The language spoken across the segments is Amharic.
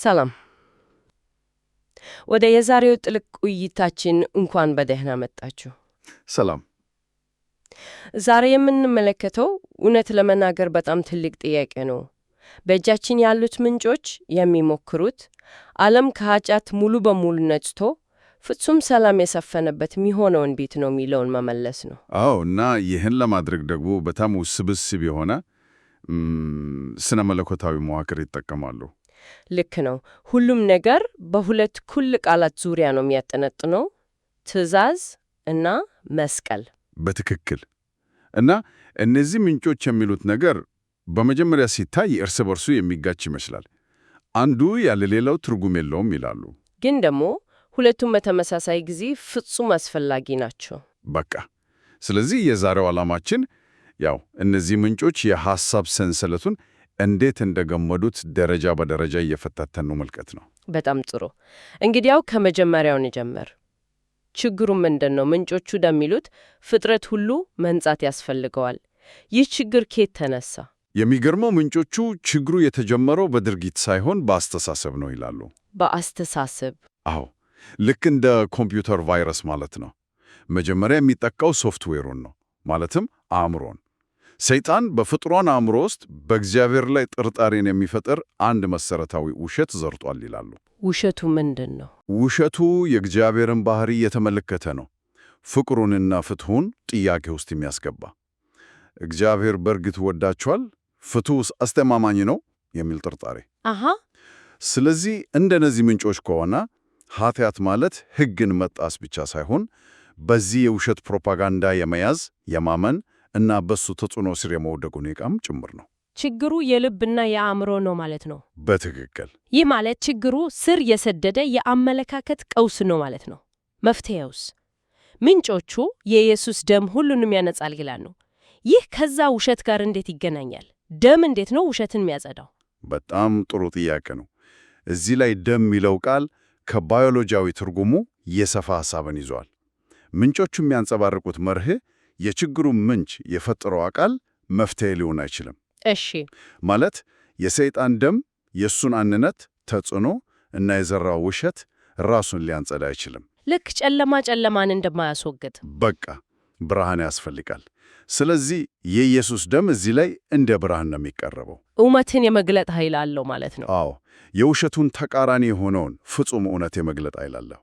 ሰላም። ወደ የዛሬው ጥልቅ ውይይታችን እንኳን በደህና መጣችሁ። ሰላም። ዛሬ የምንመለከተው እውነት ለመናገር በጣም ትልቅ ጥያቄ ነው። በእጃችን ያሉት ምንጮች የሚሞክሩት ዓለም ከኃጢአት ሙሉ በሙሉ ነጽቶ ፍጹም ሰላም የሰፈነበት የሚሆነውን ቤት ነው የሚለውን መመለስ ነው። አዎ፣ እና ይህን ለማድረግ ደግሞ በጣም ውስብስብ የሆነ ስነ መለኮታዊ መዋቅር ይጠቀማሉ። ልክ ነው። ሁሉም ነገር በሁለት ኩል ቃላት ዙሪያ ነው የሚያጠነጥነው፣ ትእዛዝ እና መስቀል። በትክክል። እና እነዚህ ምንጮች የሚሉት ነገር በመጀመሪያ ሲታይ እርስ በርሱ የሚጋጭ ይመስላል። አንዱ ያለ ሌላው ትርጉም የለውም ይላሉ። ግን ደግሞ ሁለቱም በተመሳሳይ ጊዜ ፍጹም አስፈላጊ ናቸው። በቃ ስለዚህ የዛሬው ዓላማችን እነዚህ ምንጮች የሐሳብ ሰንሰለቱን እንዴት እንደገመዱት ደረጃ በደረጃ እየፈታተኑ መልከት ነው። በጣም ጥሩ። እንግዲያው ከመጀመሪያው እንጀምር። ችግሩ ምንድን ነው? ምንጮቹ እንደሚሉት ፍጥረት ሁሉ መንጻት ያስፈልገዋል። ይህ ችግር ከየት ተነሳ? የሚገርመው ምንጮቹ ችግሩ የተጀመረው በድርጊት ሳይሆን በአስተሳሰብ ነው ይላሉ። በአስተሳሰብ? አዎ፣ ልክ እንደ ኮምፒውተር ቫይረስ ማለት ነው። መጀመሪያ የሚጠቃው ሶፍትዌሩን ነው፣ ማለትም አእምሮን። ሰይጣን በፍጥሯን አእምሮ ውስጥ በእግዚአብሔር ላይ ጥርጣሬን የሚፈጥር አንድ መሰረታዊ ውሸት ዘርጧል ይላሉ። ውሸቱ ምንድን ነው? ውሸቱ የእግዚአብሔርን ባህሪ የተመለከተ ነው። ፍቅሩንና ፍትሑን ጥያቄ ውስጥ የሚያስገባ እግዚአብሔር በእርግጥ ወዳቸዋል፣ ፍትሑስ አስተማማኝ ነው የሚል ጥርጣሬ። ስለዚህ እንደነዚህ ምንጮች ከሆነ ኃጢአት ማለት ሕግን መጣስ ብቻ ሳይሆን በዚህ የውሸት ፕሮፓጋንዳ የመያዝ የማመን እና በሱ ተጽዕኖ ስር የመውደቅ ሁኔታም ጭምር ነው። ችግሩ የልብና የአእምሮ ነው ማለት ነው። በትክክል። ይህ ማለት ችግሩ ስር የሰደደ የአመለካከት ቀውስ ነው ማለት ነው። መፍትሄውስ? ምንጮቹ የኢየሱስ ደም ሁሉንም ያነጻል ይላሉ። ይህ ከዛ ውሸት ጋር እንዴት ይገናኛል? ደም እንዴት ነው ውሸትን የሚያጸዳው? በጣም ጥሩ ጥያቄ ነው። እዚህ ላይ ደም የሚለው ቃል ከባዮሎጂያዊ ትርጉሙ የሰፋ ሐሳብን ይዟል። ምንጮቹ የሚያንጸባርቁት መርህ የችግሩ ምንጭ የፈጠረው አካል መፍትሄ ሊሆን አይችልም። እሺ፣ ማለት የሰይጣን ደም የእሱን አንነት ተጽዕኖ እና የዘራው ውሸት ራሱን ሊያንጸዳ አይችልም። ልክ ጨለማን እንደማያስወግድ በቃ ብርሃን ያስፈልጋል። ስለዚህ የኢየሱስ ደም እዚህ ላይ እንደ ብርሃን ነው የሚቀርበው። እውነትን የመግለጥ ኃይል አለው ማለት ነው። አዎ፣ የውሸቱን ተቃራኒ የሆነውን ፍጹም እውነት የመግለጥ ኃይል አለው።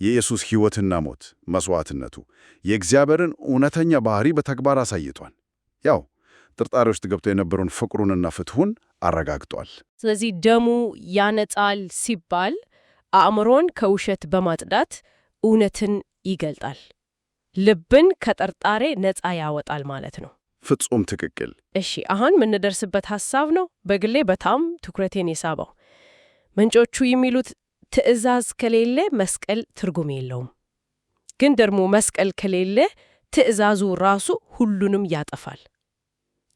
የኢየሱስ ሕይወትና ሞት መሥዋዕትነቱ የእግዚአብሔርን እውነተኛ ባህሪ በተግባር አሳይቷል። ጥርጣሬ ውስጥ ገብቶ የነበረውን ፍቅሩንና ፍትሑን አረጋግጧል። ስለዚህ ደሙ ያነጻል ሲባል አእምሮን ከውሸት በማጽዳት እውነትን ይገልጣል፣ ልብን ከጥርጣሬ ነፃ ያወጣል ማለት ነው። ፍጹም ትክክል። እሺ፣ አሁን የምንደርስበት ሐሳብ ነው በግሌ በጣም ትኩረቴን የሳበው። ምንጮቹ የሚሉት ትእዛዝ ከሌለ መስቀል ትርጉም የለውም። ግን ደግሞ መስቀል ከሌለ ትእዛዙ ራሱ ሁሉንም ያጠፋል።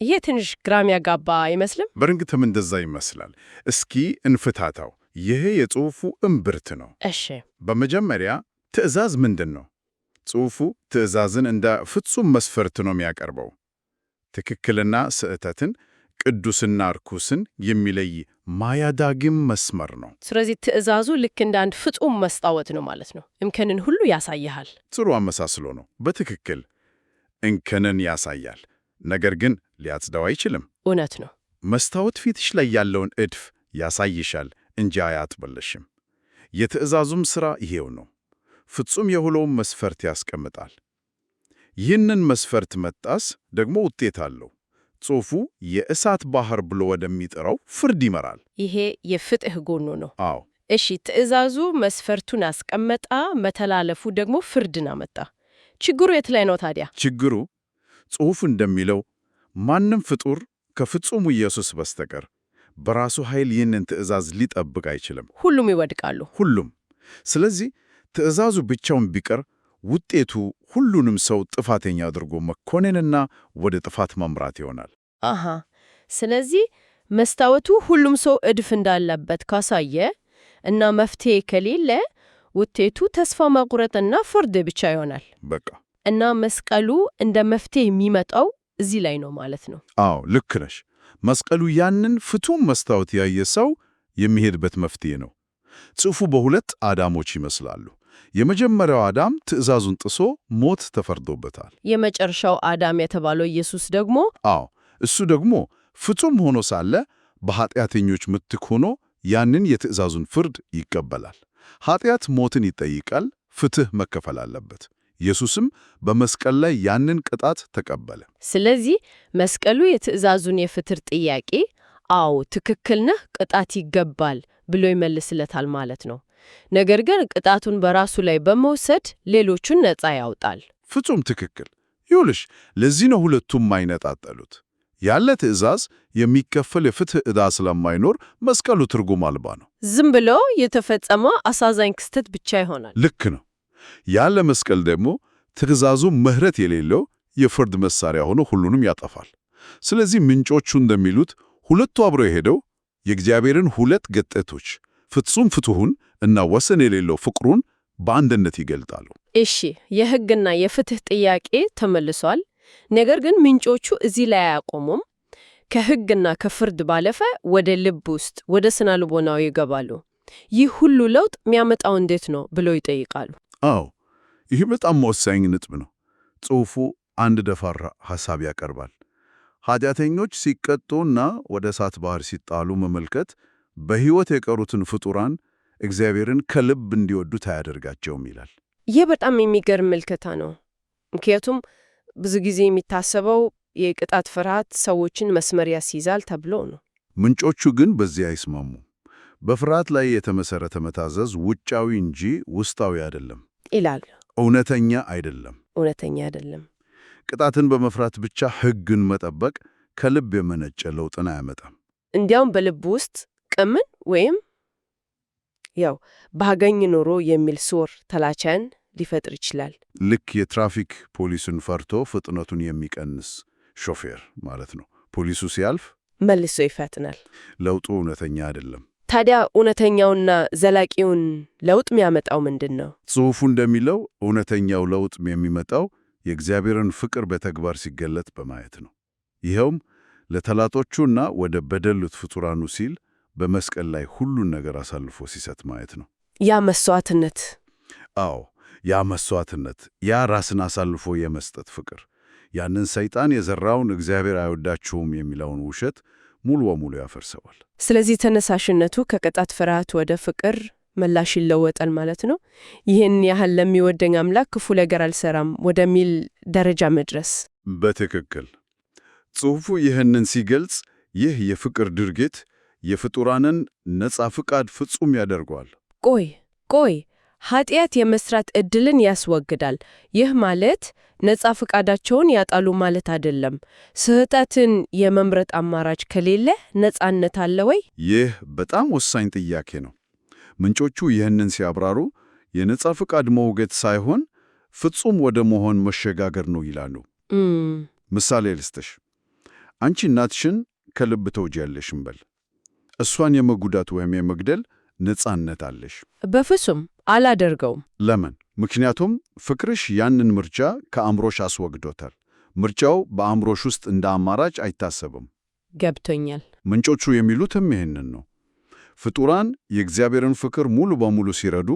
ይሄ ትንሽ ግራም ያጋባ አይመስልም? በእርግጥም እንደዛ ይመስላል። እስኪ እንፍታታው። ይሄ የጽሑፉ እምብርት ነው። እሺ፣ በመጀመሪያ ትእዛዝ ምንድን ነው? ጽሑፉ ትእዛዝን እንደ ፍጹም መስፈርት ነው የሚያቀርበው። ትክክልና ስህተትን፣ ቅዱስና ርኩስን የሚለይ ማያዳግም መስመር ነው። ስለዚህ ትእዛዙ ልክ እንደ አንድ ፍጹም መስታወት ነው ማለት ነው። እንከንን ሁሉ ያሳይሃል። ጥሩ አመሳስሎ ነው። በትክክል እንከንን ያሳያል፣ ነገር ግን ሊያጽዳው አይችልም። እውነት ነው። መስታወት ፊትሽ ላይ ያለውን እድፍ ያሳይሻል እንጂ አያጥበልሽም። የትእዛዙም ሥራ ይሄው ነው። ፍጹም የሆነውን መስፈርት ያስቀምጣል። ይህንን መስፈርት መጣስ ደግሞ ውጤት አለው። ጽሑፉ የእሳት ባህር ብሎ ወደሚጠራው ፍርድ ይመራል። ይሄ የፍትሕ ጎኑ ነው። አዎ። እሺ፣ ትእዛዙ መስፈርቱን አስቀመጣ፣ መተላለፉ ደግሞ ፍርድን አመጣ። ችግሩ የት ላይ ነው ታዲያ? ችግሩ ጽሑፉ እንደሚለው ማንም ፍጡር ከፍጹሙ ኢየሱስ በስተቀር በራሱ ኃይል ይህንን ትእዛዝ ሊጠብቅ አይችልም። ሁሉም ይወድቃሉ። ሁሉም። ስለዚህ ትእዛዙ ብቻውን ቢቀር ውጤቱ ሁሉንም ሰው ጥፋተኛ አድርጎ መኮነንና ወደ ጥፋት መምራት ይሆናል። ስለዚህ መስታወቱ ሁሉም ሰው እድፍ እንዳለበት ካሳየ እና መፍትሄ ከሌለ ውጤቱ ተስፋ መቁረጥና ፍርድ ብቻ ይሆናል። በቃ እና መስቀሉ እንደ መፍትሄ የሚመጣው እዚህ ላይ ነው ማለት ነው። አዎ ልክ ነሽ። መስቀሉ ያንን ፍቱም መስታወት ያየ ሰው የሚሄድበት መፍትሄ ነው። ጽሑፉ በሁለት አዳሞች ይመስላሉ። የመጀመሪያው አዳም ትእዛዙን ጥሶ ሞት ተፈርዶበታል። የመጨረሻው አዳም የተባለው ኢየሱስ ደግሞ አዎ፣ እሱ ደግሞ ፍጹም ሆኖ ሳለ በኃጢአተኞች ምትክ ሆኖ ያንን የትእዛዙን ፍርድ ይቀበላል። ኃጢአት ሞትን ይጠይቃል፣ ፍትሕ መከፈል አለበት። ኢየሱስም በመስቀል ላይ ያንን ቅጣት ተቀበለ። ስለዚህ መስቀሉ የትእዛዙን የፍትሕ ጥያቄ አዎ ትክክል ነህ፣ ቅጣት ይገባል ብሎ ይመልስለታል ማለት ነው። ነገር ግን ቅጣቱን በራሱ ላይ በመውሰድ ሌሎቹን ነፃ ያውጣል። ፍጹም ትክክል። ይኸውልሽ ለዚህ ነው ሁለቱም የማይነጣጠሉት። ያለ ትእዛዝ የሚከፈል የፍትሕ ዕዳ ስለማይኖር መስቀሉ ትርጉም አልባ ነው። ዝም ብሎ የተፈጸመ አሳዛኝ ክስተት ብቻ ይሆናል። ልክ ነው። ያለ መስቀል ደግሞ ትእዛዙ ምሕረት የሌለው የፍርድ መሳሪያ ሆኖ ሁሉንም ያጠፋል። ስለዚህ ምንጮቹ እንደሚሉት ሁለቱ አብረው የሄደው የእግዚአብሔርን ሁለት ገጠቶች ፍጹም ፍትሑን እና ወሰን የሌለው ፍቅሩን በአንድነት ይገልጣሉ። እሺ፣ የሕግና የፍትሕ ጥያቄ ተመልሷል። ነገር ግን ምንጮቹ እዚህ ላይ አያቆሙም። ከሕግና ከፍርድ ባለፈ ወደ ልብ ውስጥ ወደ ስነ ልቦናው ይገባሉ። ይህ ሁሉ ለውጥ የሚያመጣው እንዴት ነው ብለው ይጠይቃሉ። አዎ፣ ይህ በጣም ወሳኝ ነጥብ ነው። ጽሑፉ አንድ ደፋር ሐሳብ ያቀርባል። ኃጢአተኞች ሲቀጡና ወደ እሳት ባህር ሲጣሉ መመልከት በሕይወት የቀሩትን ፍጡራን እግዚአብሔርን ከልብ እንዲወዱት አያደርጋቸውም ይላል። ይህ በጣም የሚገርም ምልከታ ነው። ምክንያቱም ብዙ ጊዜ የሚታሰበው የቅጣት ፍርሃት ሰዎችን መስመር ያስይዛል ተብሎ ነው። ምንጮቹ ግን በዚህ አይስማሙ። በፍርሃት ላይ የተመሠረተ መታዘዝ ውጫዊ እንጂ ውስጣዊ አይደለም ይላል። እውነተኛ አይደለም። እውነተኛ አይደለም። ቅጣትን በመፍራት ብቻ ሕግን መጠበቅ ከልብ የመነጨ ለውጥን አያመጣም። እንዲያውም በልብ ውስጥ ቅምን ወይም ያው ባገኝ ኖሮ የሚል ሱር ተላቻን ሊፈጥር ይችላል። ልክ የትራፊክ ፖሊሱን ፈርቶ ፍጥነቱን የሚቀንስ ሾፌር ማለት ነው። ፖሊሱ ሲያልፍ መልሶ ይፈጥናል። ለውጡ እውነተኛ አይደለም። ታዲያ እውነተኛውና ዘላቂውን ለውጥ የሚያመጣው ምንድን ነው? ጽሑፉ እንደሚለው እውነተኛው ለውጥ የሚመጣው የእግዚአብሔርን ፍቅር በተግባር ሲገለጥ በማየት ነው። ይኸውም ለጠላቶቹና ወደ በደሉት ፍጡራኑ ሲል በመስቀል ላይ ሁሉን ነገር አሳልፎ ሲሰጥ ማየት ነው። ያ መስዋዕትነት። አዎ፣ ያ መስዋዕትነት፣ ያ ራስን አሳልፎ የመስጠት ፍቅር ያንን ሰይጣን የዘራውን እግዚአብሔር አይወዳችሁም የሚለውን ውሸት ሙሉ በሙሉ ያፈርሰዋል። ስለዚህ ተነሳሽነቱ ከቅጣት ፍርሃት ወደ ፍቅር ምላሽ ይለወጣል ማለት ነው። ይህን ያህል ለሚወደኝ አምላክ ክፉ ነገር አልሰራም ወደሚል ደረጃ መድረስ። በትክክል ጽሑፉ ይህንን ሲገልጽ ይህ የፍቅር ድርጊት የፍጡራንን ነፃ ፍቃድ ፍጹም ያደርገዋል። ቆይ ኃጢአት የመስራት ዕድልን ያስወግዳል። ይህ ማለት ነፃ ፍቃዳቸውን ያጣሉ ማለት አይደለም። ስህተትን የመምረጥ አማራጭ ከሌለ ነፃነት አለ ወይ? ይህ በጣም ወሳኝ ጥያቄ ነው። ምንጮቹ ይህንን ሲያብራሩ የነፃ ፍቃድ መውገድ ሳይሆን ፍጹም ወደ መሆን መሸጋገር ነው ይላሉ። ምሳሌ ልስጥሽ። አንቺ እናትሽን ከልብ ተወጂያለሽ እንበል። እሷን የመጉዳት ወይም የመግደል ነፃነት አለሽ? በፍጹም አላደርገውም። ለምን? ምክንያቱም ፍቅርሽ ያንን ምርጫ ከአእምሮሽ አስወግዶታል። ምርጫው በአእምሮሽ ውስጥ እንደ አማራጭ አይታሰብም። ገብቶኛል። ምንጮቹ የሚሉትም ይህንን ነው። ፍጡራን የእግዚአብሔርን ፍቅር ሙሉ በሙሉ ሲረዱ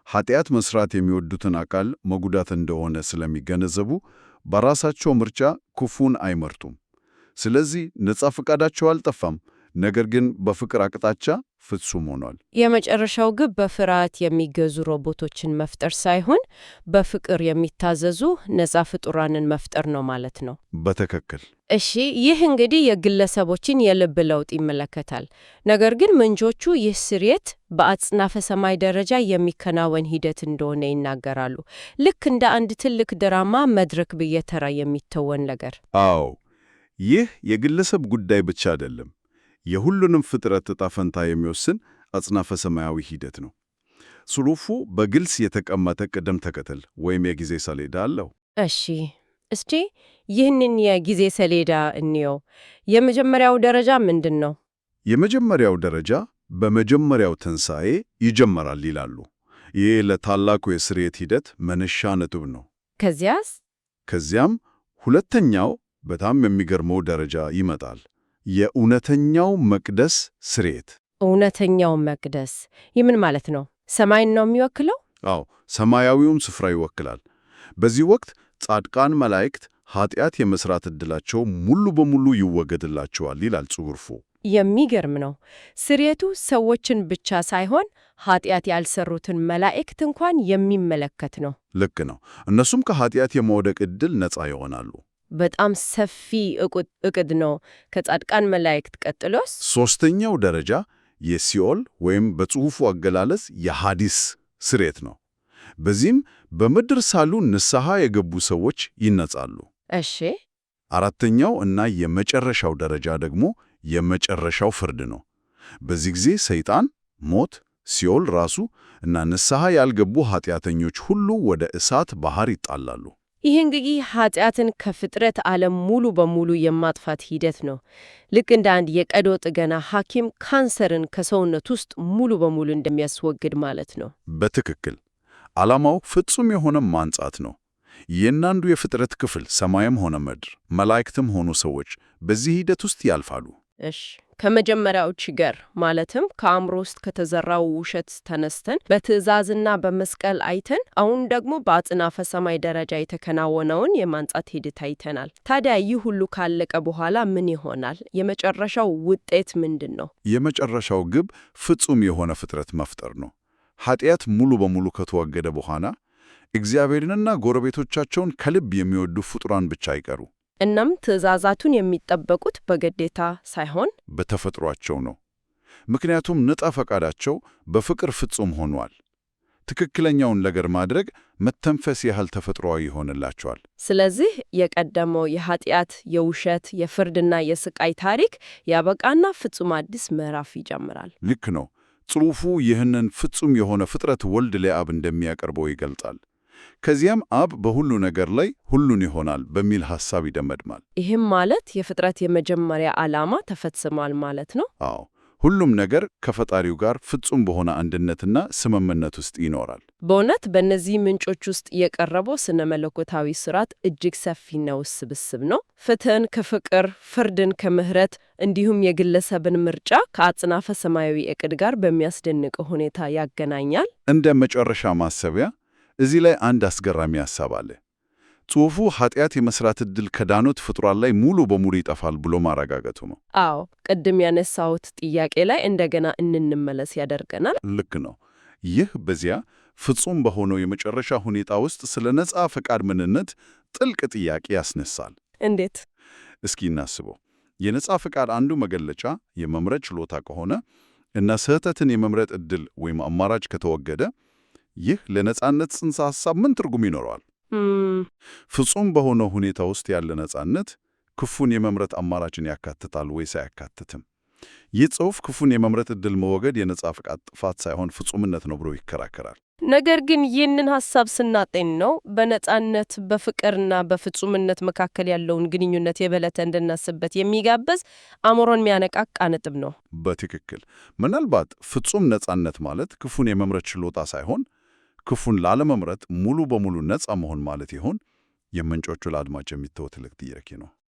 ኃጢአት መስራት የሚወዱትን አካል መጉዳት እንደሆነ ስለሚገነዘቡ በራሳቸው ምርጫ ክፉን አይመርጡም። ስለዚህ ነፃ ፈቃዳቸው አልጠፋም፣ ነገር ግን በፍቅር አቅጣጫ ፍጹም ሆኗል። የመጨረሻው ግብ በፍርሃት የሚገዙ ሮቦቶችን መፍጠር ሳይሆን በፍቅር የሚታዘዙ ነፃ ፍጡራንን መፍጠር ነው ማለት ነው። በትክክል። እሺ፣ ይህ እንግዲህ የግለሰቦችን የልብ ለውጥ ይመለከታል። ነገር ግን ምንጮቹ ይህ ስርየት በአጽናፈ ሰማይ ደረጃ የሚከናወን ሂደት እንደሆነ ይናገራሉ። ልክ እንደ አንድ ትልቅ ድራማ መድረክ በየተራ የሚተወን ነገር። አዎ፣ ይህ የግለሰብ ጉዳይ ብቻ አይደለም። የሁሉንም ፍጥረት ዕጣ ፈንታ የሚወስን አጽናፈ ሰማያዊ ሂደት ነው። ጽሑፉ በግልጽ የተቀመጠ ቅደም ተከተል ወይም የጊዜ ሰሌዳ አለው። እሺ፣ እስቲ ይህንን የጊዜ ሰሌዳ እንየው። የመጀመሪያው ደረጃ ምንድን ነው? የመጀመሪያው ደረጃ በመጀመሪያው ትንሣኤ ይጀመራል ይላሉ። ይህ ለታላቁ የስርየት ሂደት መነሻ ነጥብ ነው። ከዚያም ሁለተኛው በጣም የሚገርመው ደረጃ ይመጣል። የእውነተኛው መቅደስ ስርየት። እውነተኛው መቅደስ ይህ ምን ማለት ነው? ሰማይን ነው የሚወክለው? አዎ፣ ሰማያዊውን ስፍራ ይወክላል። በዚህ ወቅት ጻድቃን መላእክት ኃጢአት የመስራት ዕድላቸው ሙሉ በሙሉ ይወገድላቸዋል ይላል ጽሑፉ። የሚገርም ነው። ስርየቱ ሰዎችን ብቻ ሳይሆን ኃጢአት ያልሰሩትን መላእክት እንኳን የሚመለከት ነው። ልክ ነው። እነሱም ከኃጢአት የመውደቅ ዕድል ነፃ ይሆናሉ። በጣም ሰፊ ዕቅድ ነው። ከጻድቃን መላእክት ቀጥሎስ? ሦስተኛው ደረጃ የሲኦል ወይም በጽሑፉ አገላለጽ የሃዲስ ስርየት ነው። በዚህም በምድር ሳሉ ንስሐ የገቡ ሰዎች ይነጻሉ። እሺ። አራተኛው እና የመጨረሻው ደረጃ ደግሞ የመጨረሻው ፍርድ ነው። በዚህ ጊዜ ሰይጣን፣ ሞት፣ ሲኦል ራሱ እና ንስሐ ያልገቡ ኃጢአተኞች ሁሉ ወደ እሳት ባህር ይጣላሉ። ይህ እንግዲህ ኃጢአትን ከፍጥረት ዓለም ሙሉ በሙሉ የማጥፋት ሂደት ነው። ልክ እንደ አንድ የቀዶ ጥገና ሐኪም ካንሰርን ከሰውነት ውስጥ ሙሉ በሙሉ እንደሚያስወግድ ማለት ነው። በትክክል ዓላማው ፍጹም የሆነ ማንጻት ነው። የእያንዳንዱ የፍጥረት ክፍል ሰማይም ሆነ ምድር፣ መላእክትም ሆኑ ሰዎች በዚህ ሂደት ውስጥ ያልፋሉ። እሺ፣ ከመጀመሪያው ችግር ማለትም ከአእምሮ ውስጥ ከተዘራው ውሸት ተነስተን በትእዛዝና በመስቀል አይተን አሁን ደግሞ በአጽናፈ ሰማይ ደረጃ የተከናወነውን የማንጻት ሂደት አይተናል። ታዲያ ይህ ሁሉ ካለቀ በኋላ ምን ይሆናል? የመጨረሻው ውጤት ምንድን ነው? የመጨረሻው ግብ ፍጹም የሆነ ፍጥረት መፍጠር ነው። ኃጢአት ሙሉ በሙሉ ከተወገደ በኋላ እግዚአብሔርንና ጎረቤቶቻቸውን ከልብ የሚወዱ ፍጡራን ብቻ አይቀሩ። እናም ትእዛዛቱን የሚጠበቁት በግዴታ ሳይሆን በተፈጥሯቸው ነው። ምክንያቱም ነፃ ፈቃዳቸው በፍቅር ፍጹም ሆኗል። ትክክለኛውን ነገር ማድረግ መተንፈስ ያህል ተፈጥሯዊ ይሆንላቸዋል። ስለዚህ የቀደመው የኃጢአት፣ የውሸት፣ የፍርድና የስቃይ ታሪክ ያበቃና ፍጹም አዲስ ምዕራፍ ይጀምራል። ልክ ነው። ጽሑፉ ይህንን ፍጹም የሆነ ፍጥረት ወልድ ለአብ እንደሚያቀርበው ይገልጻል። ከዚያም አብ በሁሉ ነገር ላይ ሁሉን ይሆናል በሚል ሐሳብ ይደመድማል። ይህም ማለት የፍጥረት የመጀመሪያ ዓላማ ተፈጽሟል ማለት ነው? አዎ፣ ሁሉም ነገር ከፈጣሪው ጋር ፍጹም በሆነ አንድነትና ስምምነት ውስጥ ይኖራል። በእውነት በእነዚህ ምንጮች ውስጥ የቀረበው ስነ መለኮታዊ ሥርዓት እጅግ ሰፊና ውስብስብ ነው። ፍትሕን ከፍቅር፣ ፍርድን ከምሕረት እንዲሁም የግለሰብን ምርጫ ከአጽናፈ ሰማያዊ ዕቅድ ጋር በሚያስደንቅ ሁኔታ ያገናኛል። እንደ መጨረሻ ማሰቢያ እዚህ ላይ አንድ አስገራሚ ሐሳብ አለ። ጽሑፉ ኃጢአት የመስራት ዕድል ከዳኑት ፍጡራን ላይ ሙሉ በሙሉ ይጠፋል ብሎ ማረጋገጡ ነው። አዎ፣ ቅድም ያነሳሁት ጥያቄ ላይ እንደገና እንመለስ ያደርገናል። ልክ ነው። ይህ በዚያ ፍጹም በሆነው የመጨረሻ ሁኔታ ውስጥ ስለ ነፃ ፈቃድ ምንነት ጥልቅ ጥያቄ ያስነሳል። እንዴት? እስኪ እናስበው። የነፃ ፈቃድ አንዱ መገለጫ የመምረጥ ችሎታ ከሆነ እና ስህተትን የመምረጥ ዕድል ወይም አማራጭ ከተወገደ ይህ ለነፃነት ጽንሰ ሐሳብ ምን ትርጉም ይኖረዋል? ፍጹም በሆነው ሁኔታ ውስጥ ያለ ነፃነት ክፉን የመምረጥ አማራጭን ያካትታል ወይስ አያካትትም? ይህ ጽሑፍ ክፉን የመምረጥ ዕድል መወገድ የነፃ ፈቃድ ጥፋት ሳይሆን ፍጹምነት ነው ብሎ ይከራከራል። ነገር ግን ይህንን ሐሳብ ስናጤን ነው በነፃነት በፍቅርና በፍጹምነት መካከል ያለውን ግንኙነት የበለጠ እንድናስበት የሚጋበዝ አእምሮን የሚያነቃቃ ነጥብ ነው። በትክክል። ምናልባት ፍጹም ነፃነት ማለት ክፉን የመምረጥ ችሎታ ሳይሆን ክፉን ላለመምረጥ ሙሉ በሙሉ ነፃ መሆን ማለት ይሆን? የምንጮቹ ለአድማጭ የሚተው ትልቅ ጥያቄ ነው።